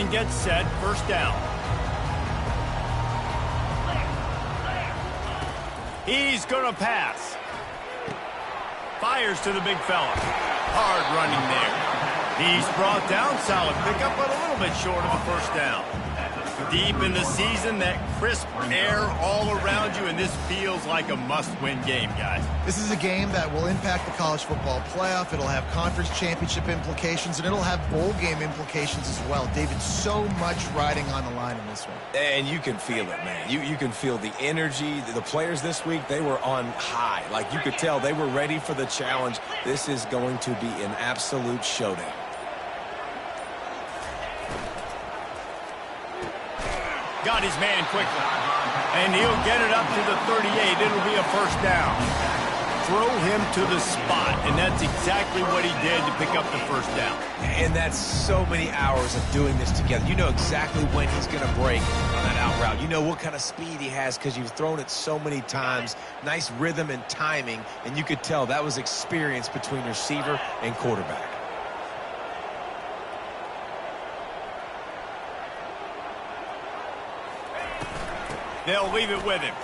and gets set, first down. He's going to pass. Fires to the big fella. Hard running there. He's brought down, solid pickup, but a little bit short of the first down. Deep in the season, that crisp air all around you, and this feels like a must-win game, guys. This is a game that will impact the college football playoff. It'll have conference championship implications, and it'll have bowl game implications as well. David, so much riding on the line in this one. And you can feel it, man. You can feel the energy. The players this week, they were on high. Like, you could tell they were ready for the challenge. This is going to be an absolute showdown. Got his man quickly. And he'll get it up to the 38. It'll be a first down. Throw him to the spot, and that's exactly what he did to pick up the first down. And that's so many hours of doing this together. You know exactly when he's going to break on that out route. You know what kind of speed he has because you've thrown it so many times. Nice rhythm and timing, and you could tell that was experience between receiver and quarterback. They'll leave it with him.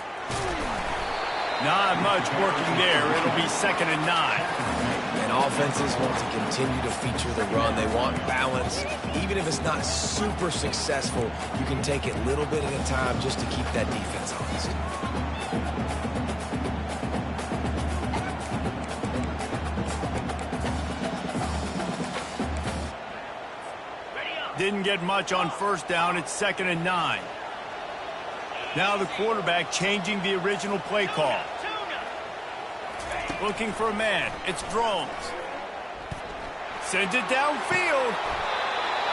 Not much working there. It'll be 2nd and 9. And offenses want to continue to feature the run. They want balance. Even if it's not super successful, you can take it a little bit at a time just to keep that defense honest. Didn't get much on first down. It's 2nd and 9. Now the quarterback changing the original play call. Looking for a man. It's Drones. Sends it downfield.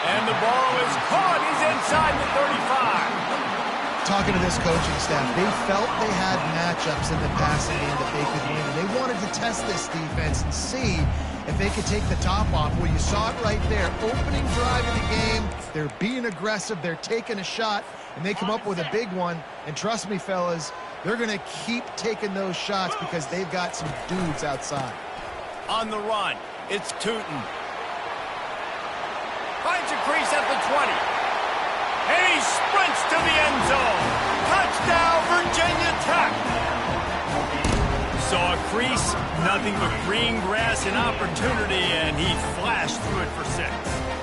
And the ball is caught. He's inside the 35. Talking to this coaching staff, they felt they had matchups in the passing game that they could win. And they wanted to test this defense and see if they could take the top off. Well, you saw it right there. Opening drive of the game. They're being aggressive. They're taking a shot. And they come up with a big one. And trust me, fellas, they're going to keep taking those shots because they've got some dudes outside. On the run, it's Tootin. Finds a crease at the 20. And he sprints to the end zone. Touchdown, Virginia Tech. Saw a crease, nothing but green grass and opportunity, and he flashed through it for 6.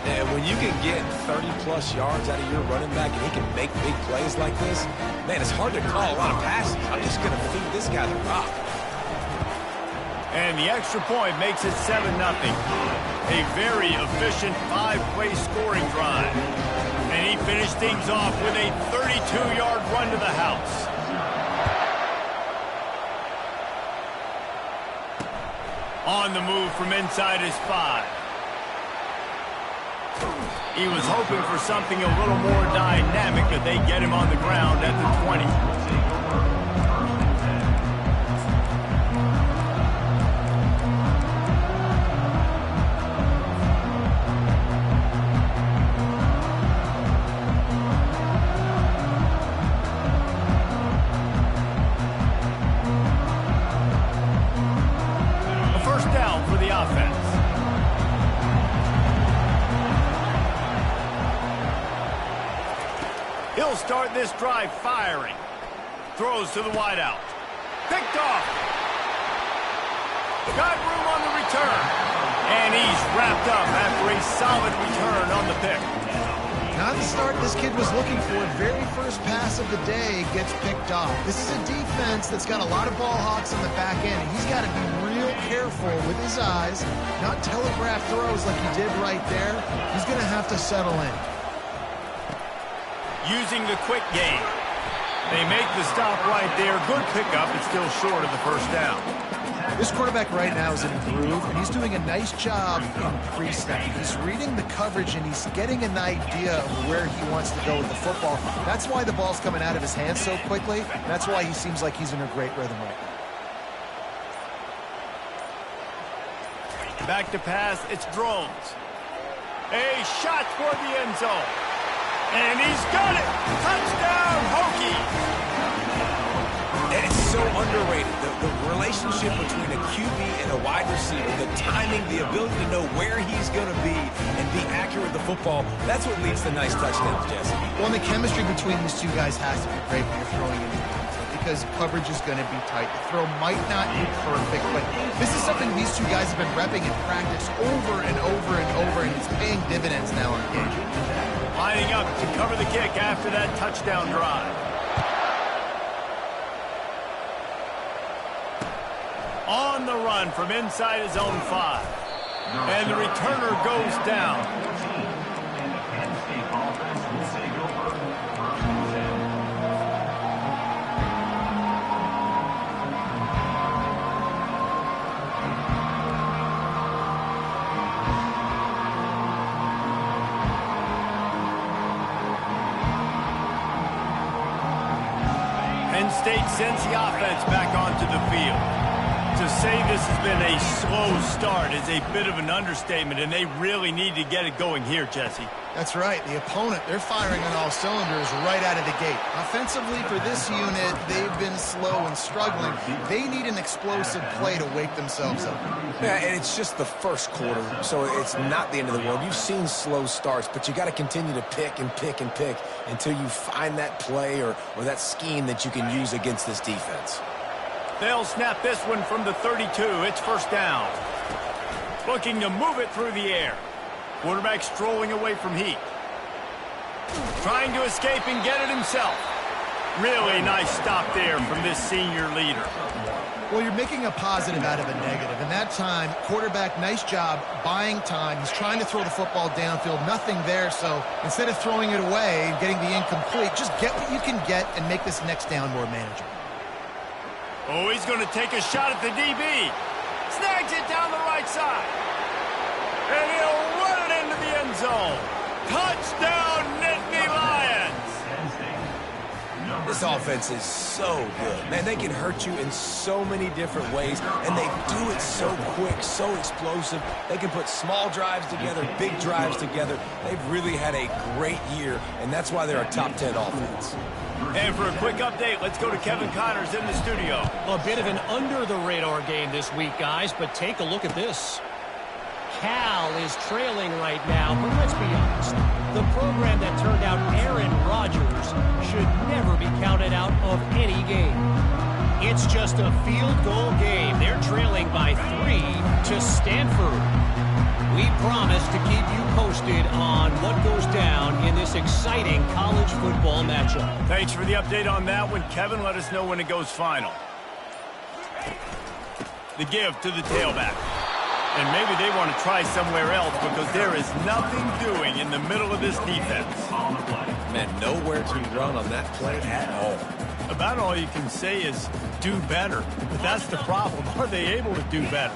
And when you can get 30-plus yards out of your running back and he can make big plays like this, man, it's hard to call a lot of passes. I'm just going to feed this guy the rock. And the extra point makes it 7-0. A very efficient 5-play scoring drive. And he finished things off with a 32-yard run to the house. On the move from inside his 5. He was hoping for something a little more dynamic, but they get him on the ground at the 20. A first down for the offense. He'll start this drive firing. Throws to the wideout. Picked off. Got room on the return. And he's wrapped up after a solid return on the pick. Not the start this kid was looking for. Very first pass of the day gets picked off. This is a defense that's got a lot of ball hawks in the back end. He's got to be real careful with his eyes, not telegraph throws like he did right there. He's going to have to settle in. Using the quick game. They make the stop right there. Good pickup. It's still short of the first down. This quarterback right now is in a groove, and he's doing a nice job in pre-snap. He's reading the coverage, and he's getting an idea of where he wants to go with the football. That's why the ball's coming out of his hands so quickly. That's why he seems like he's in a great rhythm right now. Back to pass. It's Drones. A shot toward the end zone. And he's got it. Touchdown, Hokies. And it's so underrated. The relationship between a QB and a wide receiver, the timing, the ability to know where he's going to be and be accurate with the football, that's what leads to nice touchdowns, Jesse. Well, and the chemistry between these two guys has to be great when you're throwing in the field because coverage is going to be tight. The throw might not be perfect, but this is something these two guys have been repping in practice over and over and over, and it's paying dividends now on occasion. Lining up to cover the kick after that touchdown drive. On the run from inside his own 5. And the returner goes down. Penn State sends the offense back onto the field. To say this has been a slow start is a bit of an understatement, and they really need to get it going here, Jesse. That's right. The opponent, they're firing on all cylinders right out of the gate. Offensively, for this unit, they've been slow and struggling. They need an explosive play to wake themselves up. Yeah, and it's just the first quarter, so it's not the end of the world. You've seen slow starts, but you got to continue to pick and pick and pick until you find that play or that scheme that you can use against this defense. They'll snap this one from the 32. It's first down. Looking to move it through the air. Quarterback strolling away from heat. Trying to escape and get it himself. Really nice stop there from this senior leader. Well, you're making a positive out of a negative. And that time, quarterback, nice job buying time. He's trying to throw the football downfield. Nothing there, so instead of throwing it away and getting the incomplete, just get what you can get and make this next down more manageable. Oh, he's going to take a shot at the DB. Snags it down the right side. And he'll run it into the end zone. Touchdown, Nittany Lions. This offense is so good. Man, they can hurt you in so many different ways, and they do it so quick, so explosive. They can put small drives together, big drives together. They've really had a great year, and that's why they're a top 10 offense. And for a quick update, let's go to Kevin Connors in the studio. A bit of an under-the-radar game this week, guys, but take a look at this. Cal is trailing right now, but let's be honest. The program that turned out Aaron Rodgers should never be counted out of any game. It's just a field goal game. They're trailing by 3 to Stanford. We promise to keep you posted on what goes down in this exciting college football matchup. Thanks for the update on that one, Kevin. Let us know when it goes final. The give to the tailback. And maybe they want to try somewhere else because there is nothing doing in the middle of this defense. Man, nowhere to run on that play at all. About all you can say is do better. But that's the problem. Are they able to do better?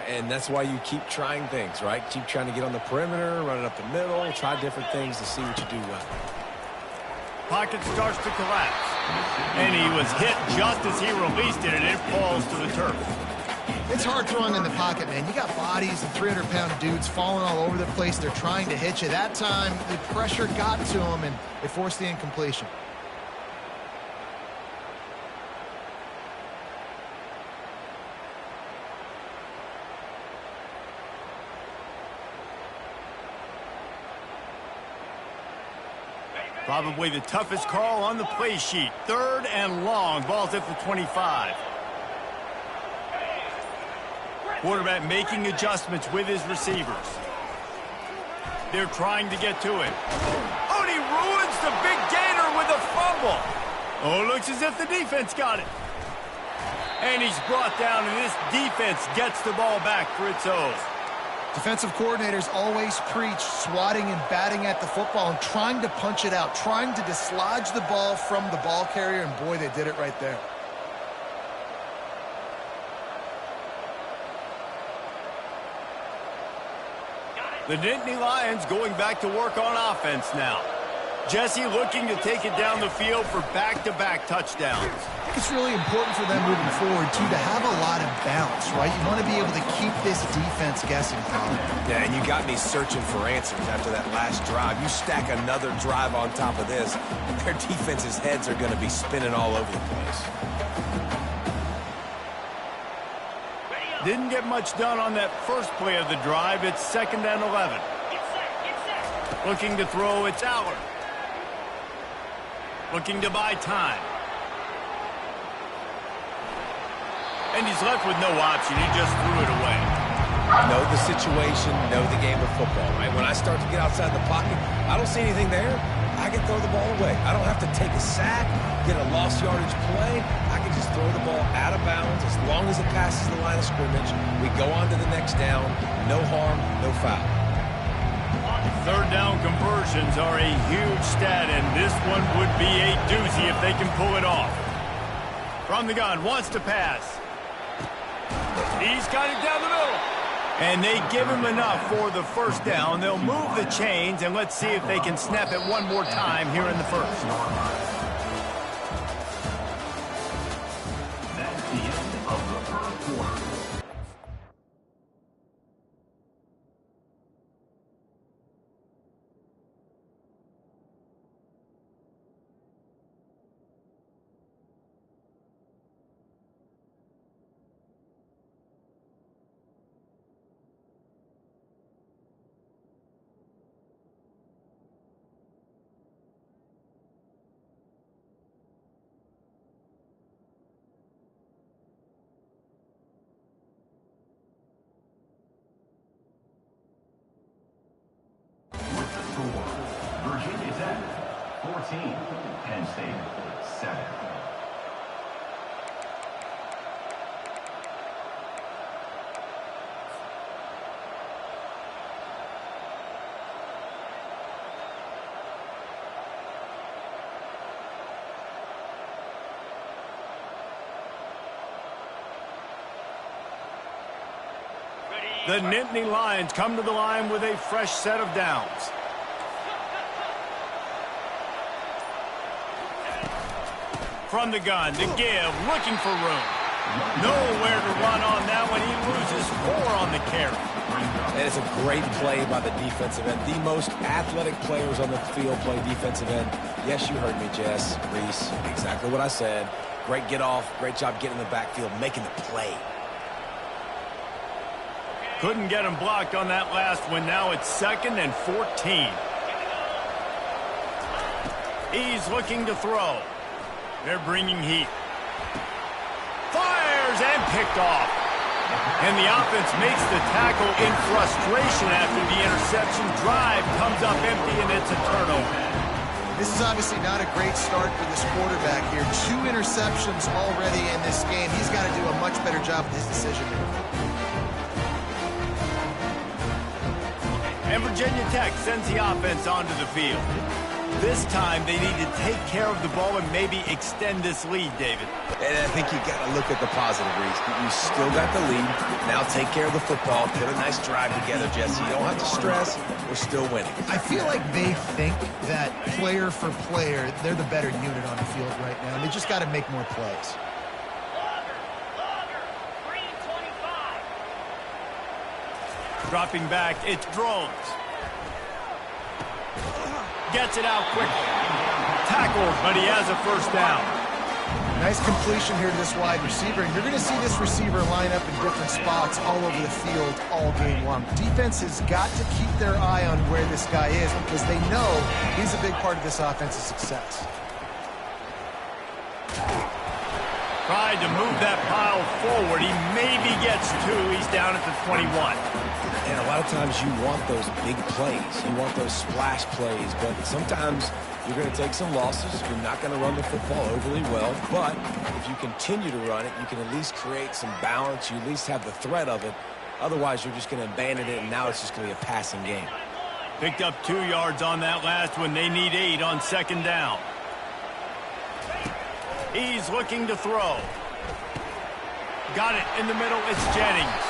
And that's why you keep trying things, right? Keep trying to get on the perimeter, run it up the middle, try different things to see what you do well. Pocket starts to collapse. And he was hit just as he released it, and it falls to the turf. It's hard throwing in the pocket, man. You got bodies and 300-pound dudes falling all over the place. They're trying to hit you. That time, the pressure got to them, and it forced the incompletion. Probably the toughest call on the play sheet. 3rd and long. Ball's at the 25. Quarterback making adjustments with his receivers. They're trying to get to it. Oh, and he ruins the big gainer with a fumble. Oh, looks as if the defense got it. And he's brought down, and this defense gets the ball back for its own. Defensive coordinators always preach swatting and batting at the football and trying to punch it out, trying to dislodge the ball from the ball carrier, and boy, they did it right there. The Nittany Lions going back to work on offense now. Jesse looking to take it down the field for back-to-back touchdowns. I think it's really important for them moving forward, too, to have a lot of balance, right? You want to be able to keep this defense guessing, Colin. Yeah, and you got me searching for answers after that last drive. You stack another drive on top of this, and their defense's heads are going to be spinning all over the place. Didn't get much done on that first play of the drive. It's 2nd and 11. Looking to throw, it's Allard. Looking to buy time. And he's left with no option. He just threw it away. Know the situation, know the game of football, right? When I start to get outside the pocket, I don't see anything there. I can throw the ball away. I don't have to take a sack, get a lost yardage play. I can just throw the ball out of bounds as long as it passes the line of scrimmage. We go on to the next down. No harm, no foul. 3rd down conversions are a huge stat, and this one would be a doozy if they can pull it off. From the gun, wants to pass. He's got it down the middle. And they give him enough for the 1st down. They'll move the chains, and let's see if they can snap it one more time here in the 1st. That's the end of the 1st quarter. Virginia Tech, 14. Penn State, 7. The Nittany Lions come to the line with a fresh set of downs. From the gun, to give, looking for room. Nowhere to run on that one. He loses 4 on the carry. And it's a great play by the defensive end. The most athletic players on the field play defensive end. Yes, you heard me, Jess, Reese. Exactly what I said. Great get off. Great job getting in the backfield, making the play. Couldn't get him blocked on that last one. Now it's 2nd and 14. He's looking to throw. They're bringing heat. Fires and picked off. And the offense makes the tackle in frustration after the interception. Drive comes up empty, and it's a turnover. This is obviously not a great start for this quarterback here. 2 interceptions already in this game. He's got to do a much better job with his decision-making. And Virginia Tech sends the offense onto the field. This time, they need to take care of the ball and maybe extend this lead, David. And I think you got to look at the positive, Reese. You still got the lead. Now take care of the football. Put a nice drive together, Jesse. You don't have to stress. We're still winning. I feel like they think that player for player, they're the better unit on the field right now. And they just got to make more plays. Dropping back, it's Drones. Gets it out quickly. Tackled, but he has a 1st down. Nice completion here to this wide receiver. And you're going to see this receiver line up in different spots all over the field all game long. Defense has got to keep their eye on where this guy is because they know he's a big part of this offense's success. Tried to move that pile forward. He maybe gets 2. He's down at the 21. And a lot of times you want those big plays. You want those splash plays. But sometimes you're going to take some losses. You're not going to run the football overly well. But if you continue to run it, you can at least create some balance. You at least have the threat of it. Otherwise, you're just going to abandon it, and now it's just going to be a passing game. Picked up 2 yards on that last one. They need 8 on 2nd down. He's looking to throw. Got it in the middle. It's Jennings.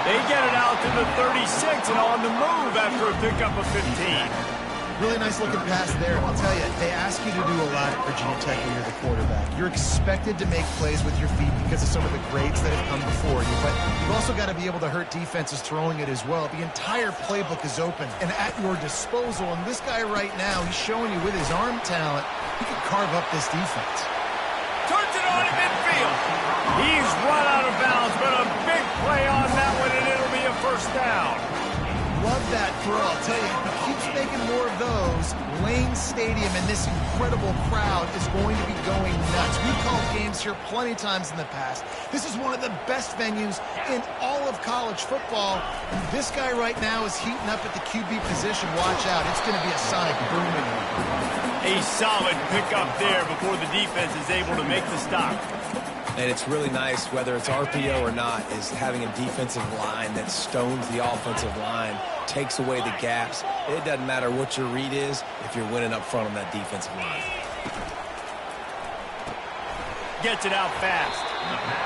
They get it out to the 36 and on the move after a pickup of 15. Really nice looking pass there. I'll tell you, they ask you to do a lot at Virginia Tech when you're the quarterback. You're expected to make plays with your feet because of some of the greats that have come before you, but you've also got to be able to hurt defenses throwing it as well. The entire playbook is open and at your disposal, and this guy right now, he's showing you with his arm talent, he can carve up this defense. Turns it on in midfield. He's run out of bounds, but a big play on that one, and it'll be a first down. Love that throw. I'll tell you, if he keeps making more of those, Lane Stadium and this incredible crowd is going to be going nuts. We've called games here plenty of times in the past. This is one of the best venues in all of college football. And this guy right now is heating up at the QB position. Watch out. It's going to be a sonic boom in here. A solid pickup there before the defense is able to make the stop. And it's really nice, whether it's RPO or not, is having a defensive line that stones the offensive line, takes away the gaps. It doesn't matter what your read is if you're winning up front on that defensive line. Gets it out fast.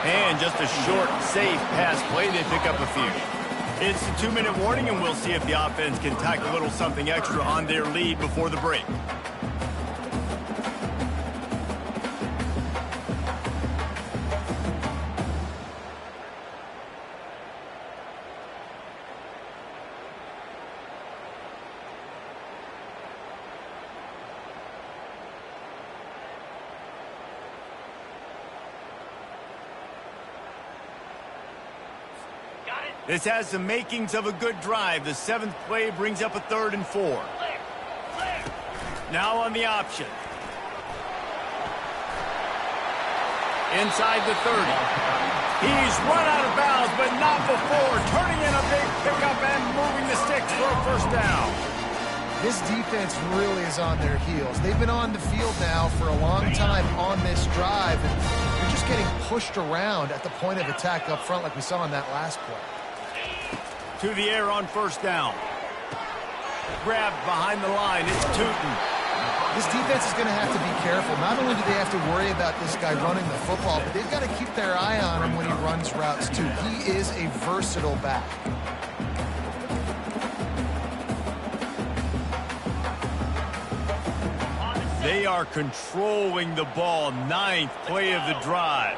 And just a short, safe pass play. They pick up a few. It's a 2-minute warning, and we'll see if the offense can tack a little something extra on their lead before the break. This has the makings of a good drive. The 7th play brings up a 3rd and 4. Now on the option. Inside the 30. He's run out of bounds, but not before. Turning in a big pickup and moving the sticks for a first down. This defense really is on their heels. They've been on the field now for a long time on this drive, and they're just getting pushed around at the point of attack up front like we saw in that last play. To the air on first down. Grabbed behind the line. It's Tootin. This defense is going to have to be careful. Not only do they have to worry about this guy running the football, but they've got to keep their eye on him when he runs routes too. He is a versatile back. They are controlling the ball. 9th play of the drive.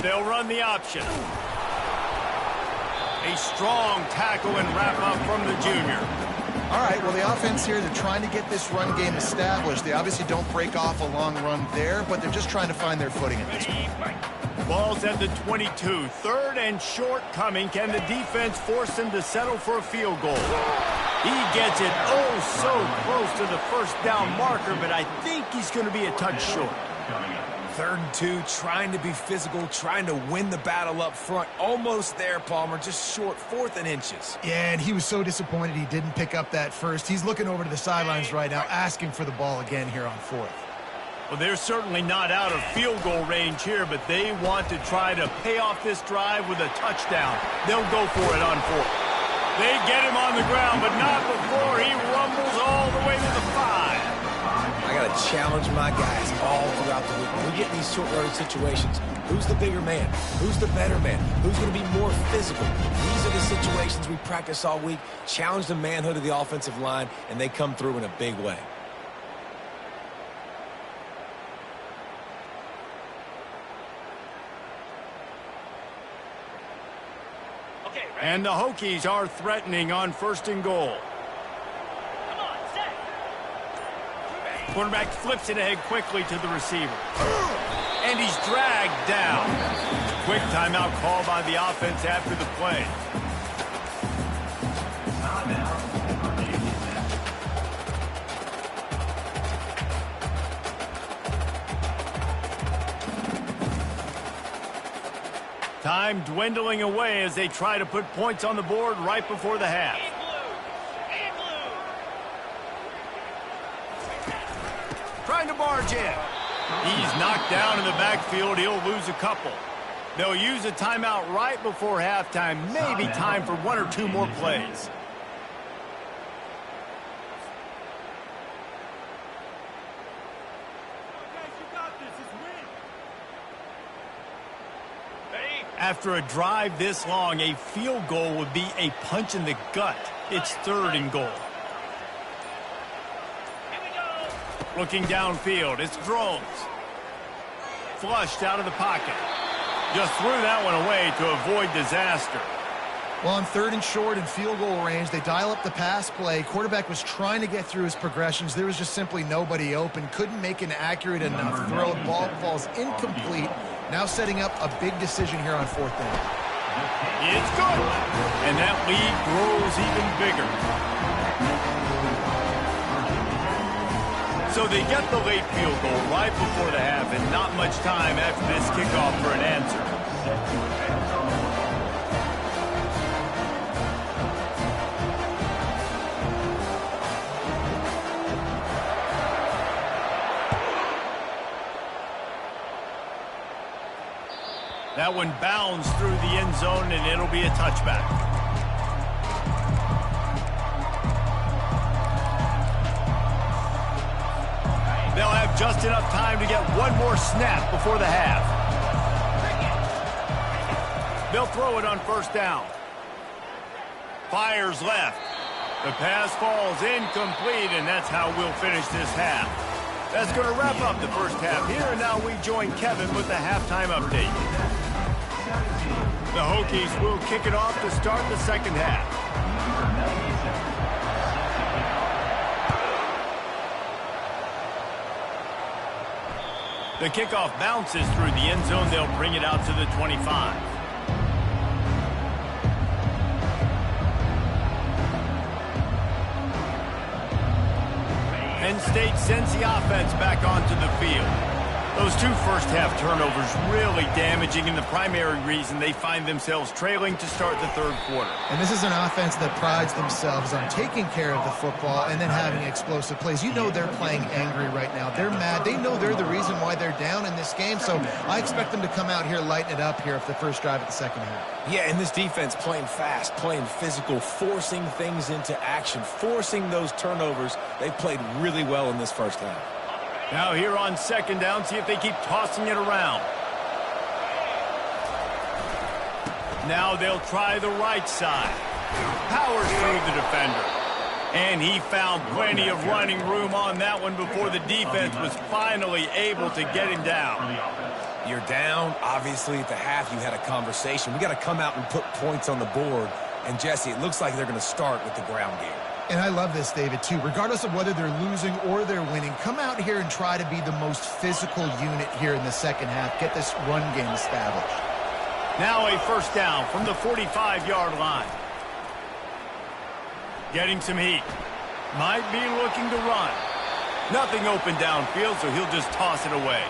They'll run the option. A strong tackle and wrap up from the junior. All right, well, the offense here, they're trying to get this run game established. They obviously don't break off a long run there, but they're just trying to find their footing at this point. Ball's at the 22. 3rd and short coming. Can the defense force him to settle for a field goal? He gets it so close to the first down marker, but I think he's going to be a touch short. 3rd and 2, trying to be physical, trying to win the battle up front. Almost there, Palmer, just short, 4th and inches. Yeah, and he was so disappointed he didn't pick up that first. He's looking over to the sidelines right now, asking for the ball again here on 4th. Well, they're certainly not out of field goal range here, but they want to try to pay off this drive with a touchdown. They'll go for it on 4th. They get him on the ground, but not before he rumbles all the way to the 5. I got to challenge my guys all throughout the week. When we get in these short-road situations, who's the bigger man? Who's the better man? Who's going to be more physical? These are the situations we practice all week. Challenge the manhood of the offensive line, and they come through in a big way. And the Hokies are threatening on 1st and goal. Quarterback flips it ahead quickly to the receiver. And he's dragged down. Quick timeout call by the offense after the play. Time dwindling away as they try to put points on the board right before the half. Trying to barge in. He's knocked down in the backfield. He'll lose a couple. They'll use a timeout right before halftime. Maybe time for 1 or 2 more plays. After a drive this long, a field goal would be a punch in the gut. It's 3rd and goal. Looking downfield, it's Drones. Flushed out of the pocket. Just threw that one away to avoid disaster. Well, on 3rd and short and field goal range, they dial up the pass play. Quarterback was trying to get through his progressions. There was just simply nobody open. Couldn't make an accurate enough throw. The ball falls incomplete. Now setting up a big decision here on 4th down. It's good. And that lead grows even bigger. So they get the late field goal right before the half and not much time after this kickoff for an answer. That one bounds through the end zone, and it'll be a touchback. They'll have just enough time to get one more snap before the half. They'll throw it on 1st down. Fires left. The pass falls incomplete, and that's how we'll finish this half. That's going to wrap up the first half here, and now we join Kevin with the halftime update. The Hokies will kick it off to start the second half. The kickoff bounces through the end zone. They'll bring it out to the 25. Penn State sends the offense back onto the field. Those 2 first-half turnovers really damaging, and the primary reason they find themselves trailing to start the 3rd quarter. And this is an offense that prides themselves on taking care of the football and then having explosive plays. You know they're playing angry right now. They're mad. They know they're the reason why they're down in this game, so I expect them to come out here, lighten it up here for the first drive of the second half. Yeah, and this defense playing fast, playing physical, forcing things into action, forcing those turnovers. They've played really well in this first half. Now here on 2nd down, see if they keep tossing it around. Now they'll try the right side. Powers through the defender. And he found plenty of running room on that one before the defense was finally able to get him down. You're down. Obviously, at the half, you had a conversation. We got to come out and put points on the board. And, Jesse, it looks like they're going to start with the ground game. And I love this, David, too. Regardless of whether they're losing or they're winning, come out here and try to be the most physical unit here in the second half. Get this run game established. Now a 1st down from the 45-yard line. Getting some heat. Might be looking to run. Nothing open downfield, so he'll just toss it away.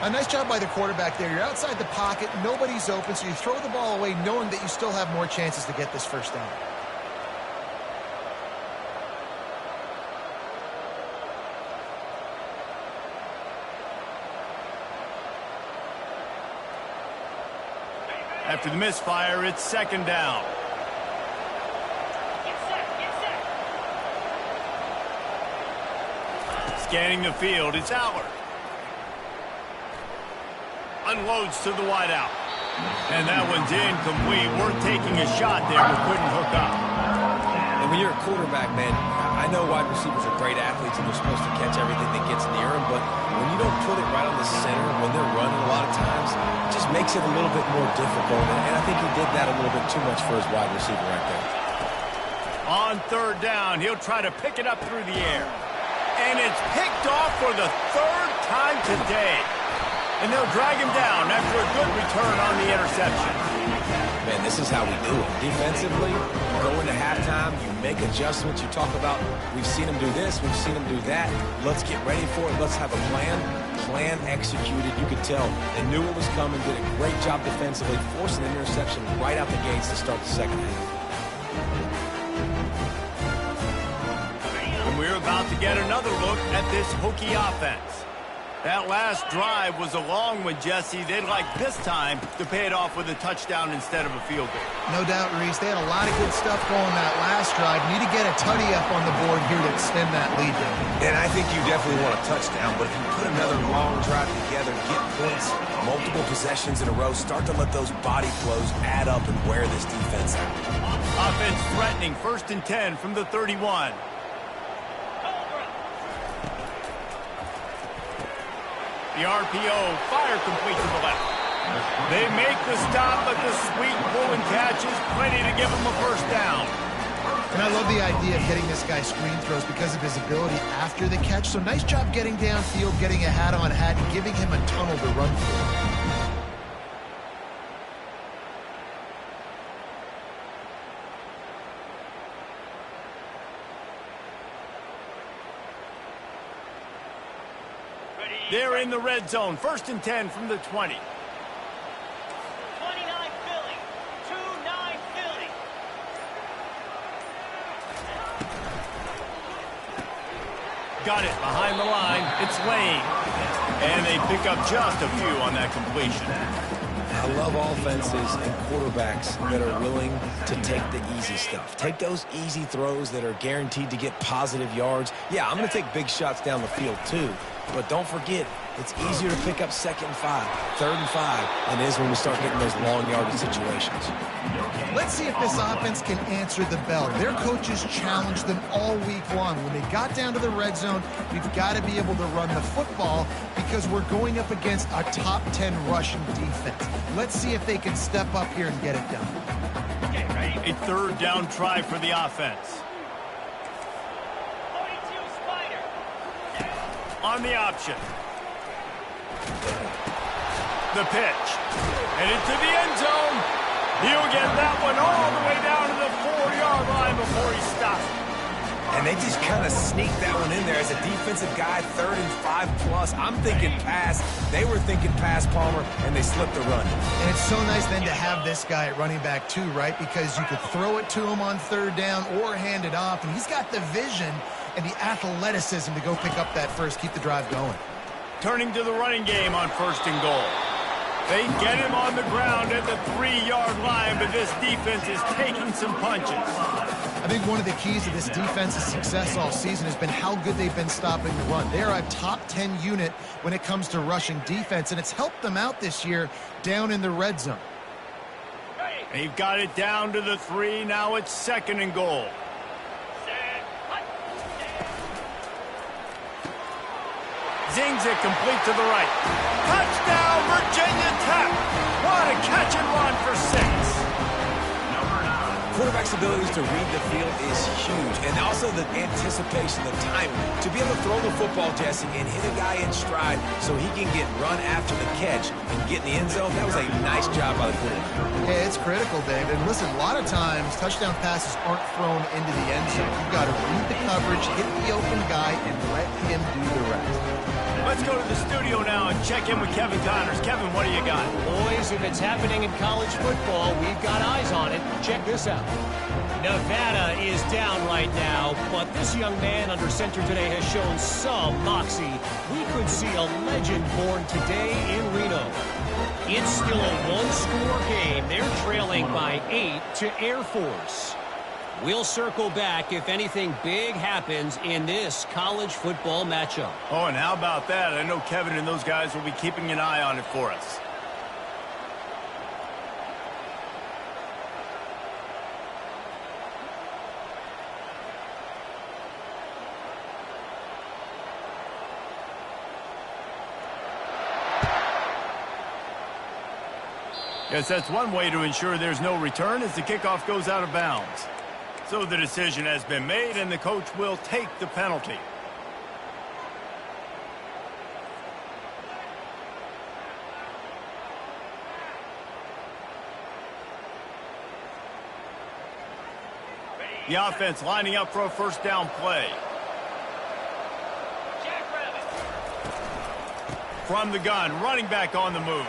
A nice job by the quarterback there. You're outside the pocket. Nobody's open, so you throw the ball away knowing that you still have more chances to get this 1st down. After the misfire, it's 2nd down. Scanning the field, it's Allard. Unloads to the wideout. And that one's incomplete. We're taking a shot there, but couldn't hook up. And when you're a quarterback, man, I know wide receivers are great athletes and they're supposed to catch everything that gets near them, but when you don't put it right on the center, when they're running a lot of times, it just makes it a little bit more difficult. And I think he did that a little bit too much for his wide receiver right there. On 3rd down, he'll try to pick it up through the air. And it's picked off for the 3rd time today. And they'll drag him down after a good return on the interception. Man, this is how we do it. Defensively, you go into halftime, you make adjustments. You talk about, we've seen them do this, we've seen them do that. Let's get ready for it. Let's have a plan. Plan executed. You could tell they knew what was coming, did a great job defensively, forcing an interception right out the gates to start the second half. And we're about to get another look at this Hokie offense. That last drive was a long one, Jesse. They'd like this time to pay it off with a touchdown instead of a field goal. No doubt, Reese. They had a lot of good stuff going that last drive. Need to get a tutty up on the board here to extend that lead there. And I think you definitely want a touchdown, but if you put another long drive together, get points, multiple possessions in a row, start to let those body flows add up and wear this defense out. Offense threatening, 1st and 10 from the 31. The RPO, fire complete to the left. They make the stop, but the sweet pull and catch is plenty to give them a first down. And I love the idea of getting this guy screen throws because of his ability after the catch. So nice job getting downfield, getting a hat-on-hat, and giving him a tunnel to run through. They're in the red zone. 1st and 10 from the 20. 29 Philly. 2-9 Philly. Got it behind the line. It's Lane. And they pick up just a few on that completion. I love offenses and quarterbacks that are willing to take the easy stuff. Take those easy throws that are guaranteed to get positive yards. Yeah, I'm going to take big shots down the field too. But don't forget, it's easier to pick up 2nd and 5, 3rd and 5 than it is when we start getting those long yardage situations. Let's see if this offense can answer the bell. Their coaches challenged them all week long. When they got down to the red zone, we've got to be able to run the football because we're going up against a top 10 rushing defense. Let's see if they can step up here and get it done. Okay, ready? A 3rd down try for the offense. 42 Spider. On the option. The pitch. Headed to the end zone. He'll get that one all the way down to the 4-yard line before he stops. And they just kind of sneaked that one in there as a defensive guy, 3rd and 5 plus. I'm thinking pass. They were thinking pass, Palmer, and they slipped the run. And it's so nice then to have this guy at running back too, right? Because you could throw it to him on 3rd down or hand it off. And he's got the vision and the athleticism to go pick up that first, keep the drive going. Turning to the running game on 1st and goal. They get him on the ground at the 3-yard line, but this defense is taking some punches. I think one of the keys to this defense's success all season has been how good they've been stopping the run. They're a top 10 unit when it comes to rushing defense, and it's helped them out this year down in the red zone. They've got it down to the 3. Now it's 2nd and goal. Zings it complete to the right. Touchdown, Virginia Tech. What a catch and run for 6. Quarterback's abilities to read the field is huge. And also the anticipation, the timing. To be able to throw the football, Jesse, and hit a guy in stride so he can get run after the catch and get in the end zone, that was a nice job by the quarterback. Yeah, it's critical, Dave. And listen, a lot of times touchdown passes aren't thrown into the end zone. You've got to read the coverage, hit the open guy, and let him do the rest. Let's go to the studio now and check in with Kevin Connors. Kevin, what do you got? Boys, if it's happening in college football, we've got eyes on it. Check this out. Nevada is down right now, but this young man under center today has shown some moxie. We could see a legend born today in Reno. It's still a one-score game. They're trailing by 8 to Air Force. We'll circle back if anything big happens in this college football matchup. Oh, and how about that? I know Kevin and those guys will be keeping an eye on it for us. Yes, that's one way to ensure there's no return as the kickoff goes out of bounds. So the decision has been made, and the coach will take the penalty. The offense lining up for a 1st down play. From the gun, running back on the move.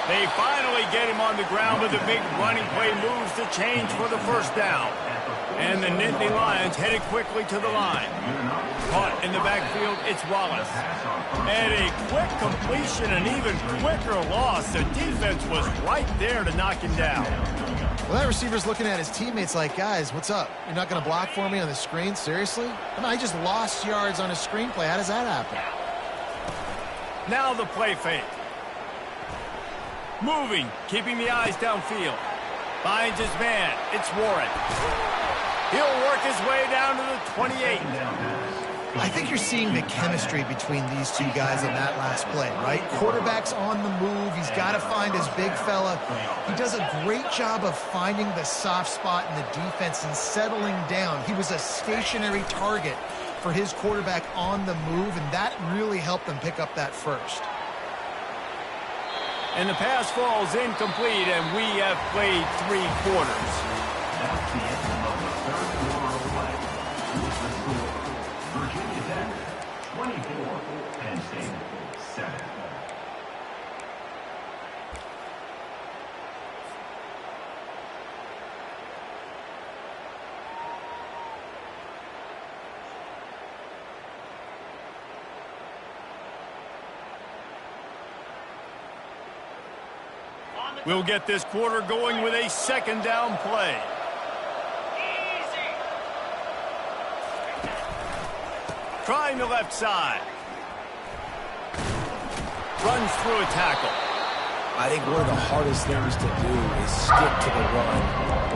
They finally get him on the ground with a big running play moves the change for the 1st down. And the Nittany Lions headed quickly to the line. Caught in the backfield, it's Wallace. And a quick completion, an even quicker loss. The defense was right there to knock him down. Well, that receiver's looking at his teammates like, guys, what's up? You're not going to block for me on the screen? Seriously? I mean, I just lost yards on a screenplay. How does that happen? Now the play fake. Moving, keeping the eyes downfield. Finds his man. It's Warren. He'll work his way down to the 28. I think you're seeing the chemistry between these two guys in that last play, right? Quarterback's on the move. He's got to find his big fella. He does a great job of finding the soft spot in the defense and settling down. He was a stationary target for his quarterback on the move, and that really helped them pick up that first. And the pass falls incomplete, and we have played 3 quarters. That's the end of the third quarter of play. With the score, Virginia Tech 24, Penn State 7. We'll get this quarter going with a second down play. Easy. Trying the left side. Runs through a tackle. I think one of the hardest things to do is stick to the run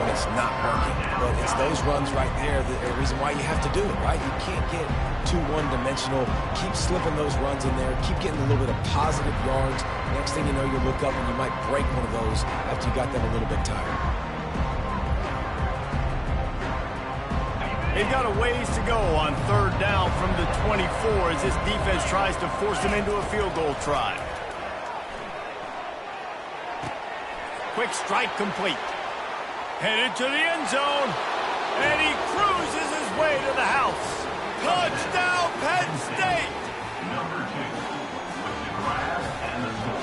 when it's not working. But it's those runs right there that are the reason why you have to do it, right? You can't get too one-dimensional. Keep slipping those runs in there. Keep getting a little bit of positive yards. Next thing you know, you look up and you might break one of those after you got them a little bit tired. They've got a ways to go on third down from the 24 as this defense tries to force them into a field goal try. Quick strike complete. Headed to the end zone. And he cruises his way to the house. Touchdown, Penn State! Number 2, with the grab and the score.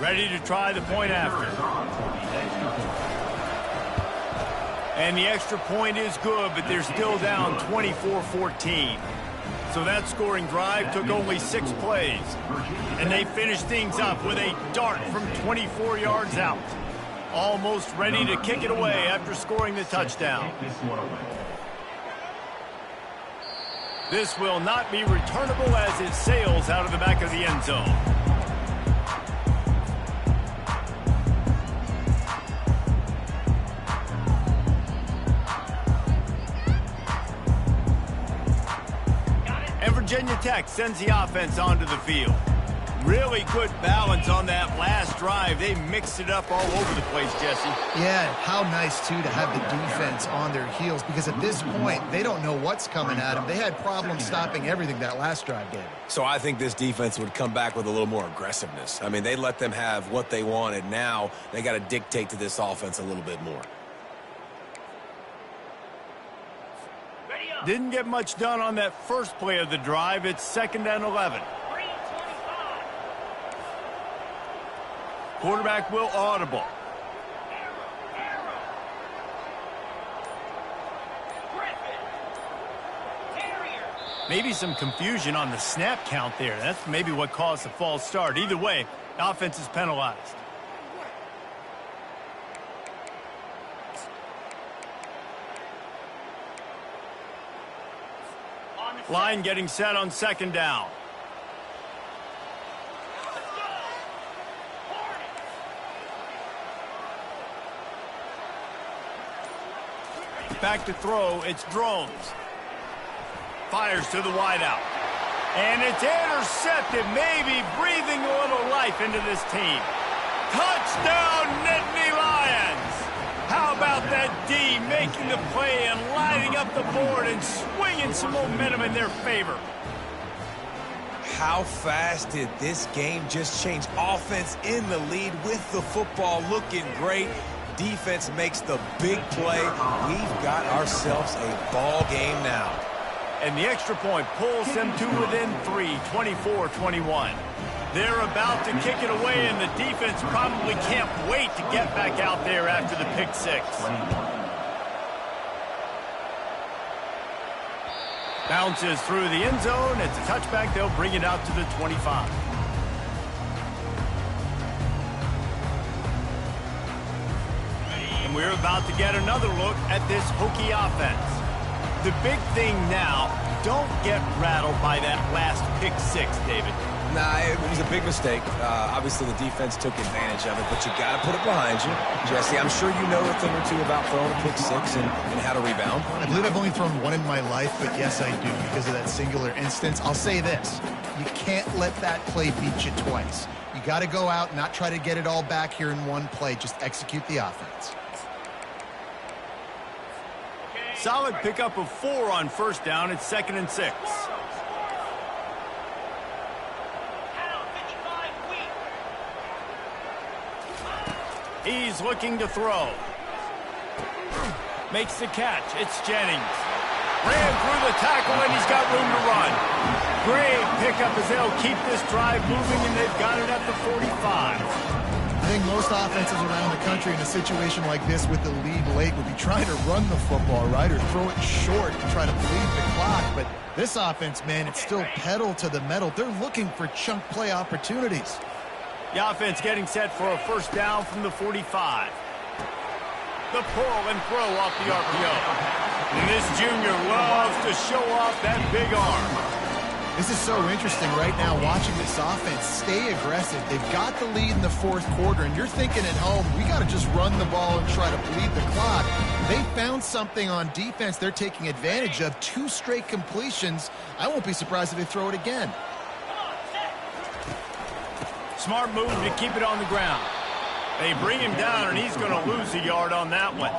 Ready to try the point after. And the extra point is good, but they're still down 24-14. So that scoring drive took only 6 plays. And they finished things up with a dart from 24 yards out. Almost ready to kick it away after scoring the touchdown. This will not be returnable as it sails out of the back of the end zone. And Virginia Tech sends the offense onto the field. Really good balance on that last drive. They mixed it up all over the place, Jesse. Yeah, how nice, too, to have the defense on their heels, because at this point, they don't know what's coming at them. They had problems stopping everything that last drive did. So I think this defense would come back with a little more aggressiveness. I mean, they let them have what they wanted. Now they got to dictate to this offense a little bit more. Didn't get much done on that first play of the drive. It's 2nd and 11. Quarterback will audible. Maybe some confusion on the snap count there. That's maybe what caused the false start. Either way, offense is penalized. Line getting set on 2nd down. Back to throw, it's Drones. Fires to the wideout. And it's intercepted, maybe breathing a little life into this team. Touchdown, Nittany Lions! How about that D making the play and lighting up the board and swinging some momentum in their favor? How fast did this game just change? Offense in the lead with the football looking great. Defense makes the big play. We've got ourselves a ball game now. And the extra point pulls them to within 3, 24-21. They're about to kick it away, and the defense probably can't wait to get back out there after the pick 6. Bounces through the end zone. It's a touchback. They'll bring it out to the 25. And we're about to get another look at this Hokie offense. The big thing now, don't get rattled by that last pick six, David. Nah, it was a big mistake. Obviously, the defense took advantage of it, but you got to put it behind you. Jesse, I'm sure you know a thing or two about throwing a pick six and how to rebound. I believe I've only thrown one in my life, but yes, I do because of that singular instance. I'll say this. You can't let that play beat you twice. You got to go out and not try to get it all back here in one play. Just execute the offense. Solid pickup of 4 on first down. It's 2nd and 6. He's looking to throw. Makes the catch. It's Jennings. Ran through the tackle, and he's got room to run. Great pickup as they'll keep this drive moving, and they've got it at the 45. I think most offenses around the country in a situation like this with the lead late would be trying to run the football, right, or throw it short and try to bleed the clock. But this offense, man, it's still pedal to the metal. They're looking for chunk play opportunities. The offense getting set for a first down from the 45. The pull and throw off the RPO. And this junior loves to show off that big arm. This is so interesting right now watching this offense stay aggressive. They've got the lead in the fourth quarter, and you're thinking at home, we got to just run the ball and try to bleed the clock. They found something on defense they're taking advantage of. 2 straight completions. I won't be surprised if they throw it again. Smart move to keep it on the ground. They bring him down, and he's going to lose a yard on that one.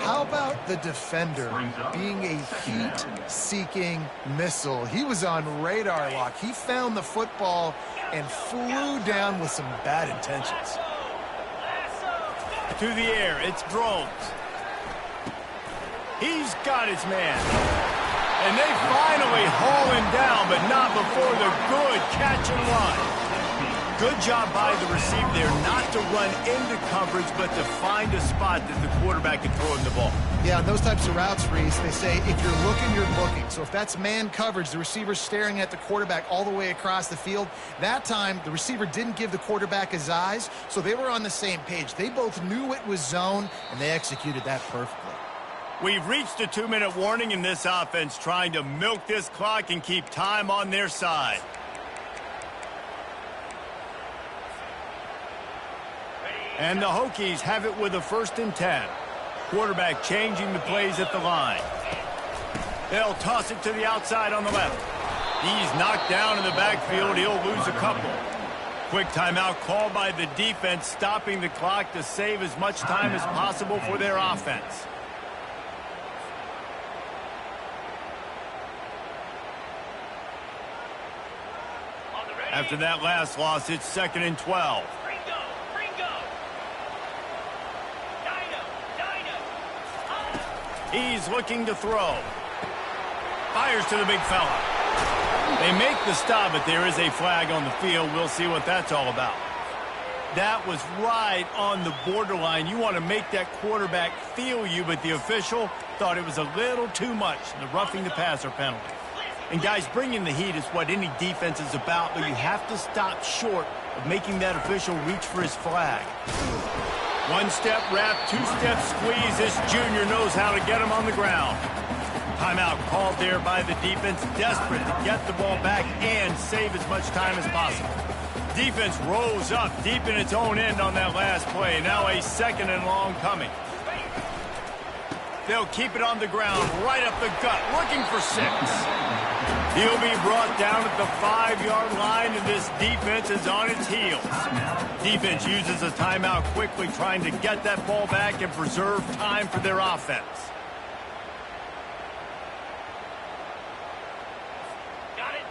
How about the defender being a heat-seeking missile? He was on radar lock. He found the football and flew down with some bad intentions. To the air, it's Drones. He's got his man. And they finally haul him down, but not before the good catch and run. Good job by the receiver there not to run into coverage, but to find a spot that the quarterback can throw him the ball. Yeah, those types of routes, Reese, they say if you're looking, you're looking. So if that's man coverage, the receiver's staring at the quarterback all the way across the field. That time, the receiver didn't give the quarterback his eyes, so they were on the same page. They both knew it was zone, and they executed that perfectly. We've reached a 2-minute warning in this offense, trying to milk this clock and keep time on their side. And the Hokies have it with a 1st and 10. Quarterback changing the plays at the line. They'll toss it to the outside on the left. He's knocked down in the backfield. He'll lose a couple. Quick timeout called by the defense, stopping the clock to save as much time as possible for their offense. After that last loss, it's 2nd and 12. He's looking to throw. Fires to the big fella. They make the stop, but there is a flag on the field. We'll see what that's all about. That was right on the borderline. You want to make that quarterback feel you, but the official thought it was a little too much. The roughing the passer penalty. And guys, bringing the heat is what any defense is about, but you have to stop short of making that official reach for his flag. 1-step wrap, 2-step squeeze. This junior knows how to get him on the ground. Timeout called there by the defense, desperate to get the ball back and save as much time as possible. Defense rose up deep in its own end on that last play. Now a 2nd and long coming. They'll keep it on the ground, right up the gut, looking for 6. He'll be brought down at the 5-yard line, and this defense is on its heels. Defense uses a timeout quickly, trying to get that ball back and preserve time for their offense.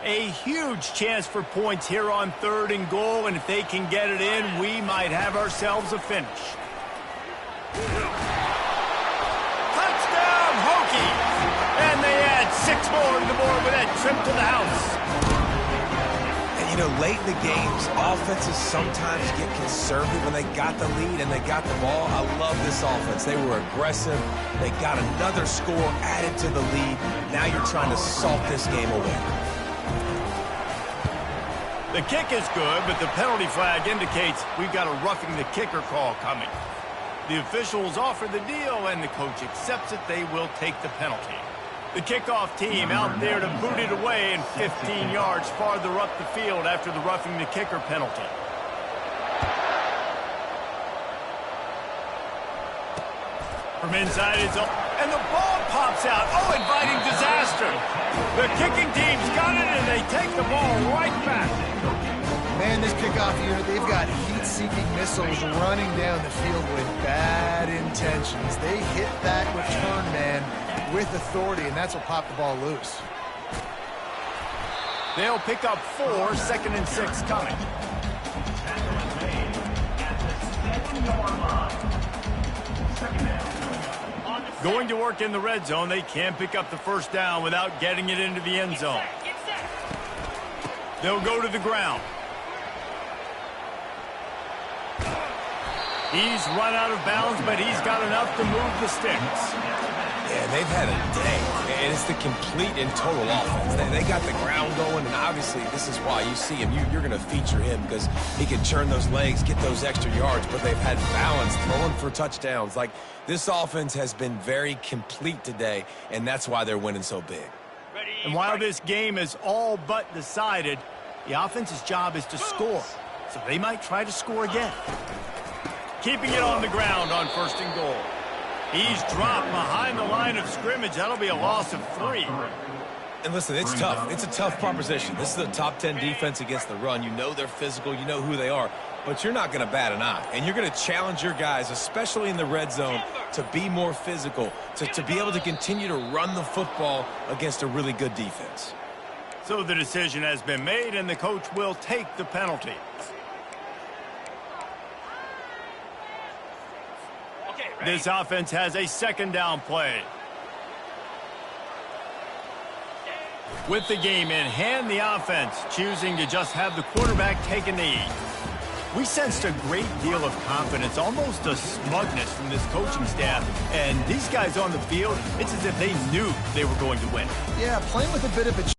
A huge chance for points here on 3rd and goal, and if they can get it in, we might have ourselves a finish. Touchdown, Hokies! And they add 6 more to the board with that trip to the house. And, you know, late in the games, offenses sometimes get conservative when they got the lead and they got the ball. I love this offense. They were aggressive. They got another score added to the lead. Now you're trying to salt this game away. The kick is good, but the penalty flag indicates we've got a roughing the kicker call coming. The officials offer the deal, and the coach accepts it. They will take the penalty. The kickoff team out there to boot it away and 15 yards farther up the field after the roughing the kicker penalty. From inside it's up, and the ball pops out. Oh, inviting disaster. The kicking team's got it, and they take the ball right back. Man, this kickoff unit, they've got heat-seeking missiles running down the field with bad intentions. They hit that return man with authority, and that's what popped the ball loose. They'll pick up 4, 2nd and 6 coming. Going to work in the red zone, they can't pick up the first down without getting it into the end zone. They'll go to the ground. He's run out of bounds, but he's got enough to move the sticks. Yeah, they've had a day, and it's the complete and total offense. They got the ground going, and obviously this is why you see him. You're going to feature him because he can churn those legs, get those extra yards, but they've had balance, throwing for touchdowns. Like, this offense has been very complete today, and that's why they're winning so big. And while this game is all but decided, the offense's job is to score, so they might try to score again. Keeping it on the ground on 1st and goal. He's dropped behind the line of scrimmage. That'll be a loss of 3. And listen, it's tough. It's a tough proposition. This is a top 10 defense against the run. You know they're physical. You know who they are. But you're not going to bat an eye. And you're going to challenge your guys, especially in the red zone, to be more physical, to be able to continue to run the football against a really good defense. So the decision has been made, and the coach will take the penalty. This offense has a 2nd down play. With the game in hand, the offense choosing to just have the quarterback take a knee. We sensed a great deal of confidence, almost a smugness from this coaching staff. And these guys on the field, it's as if they knew they were going to win. Yeah, playing with a bit of a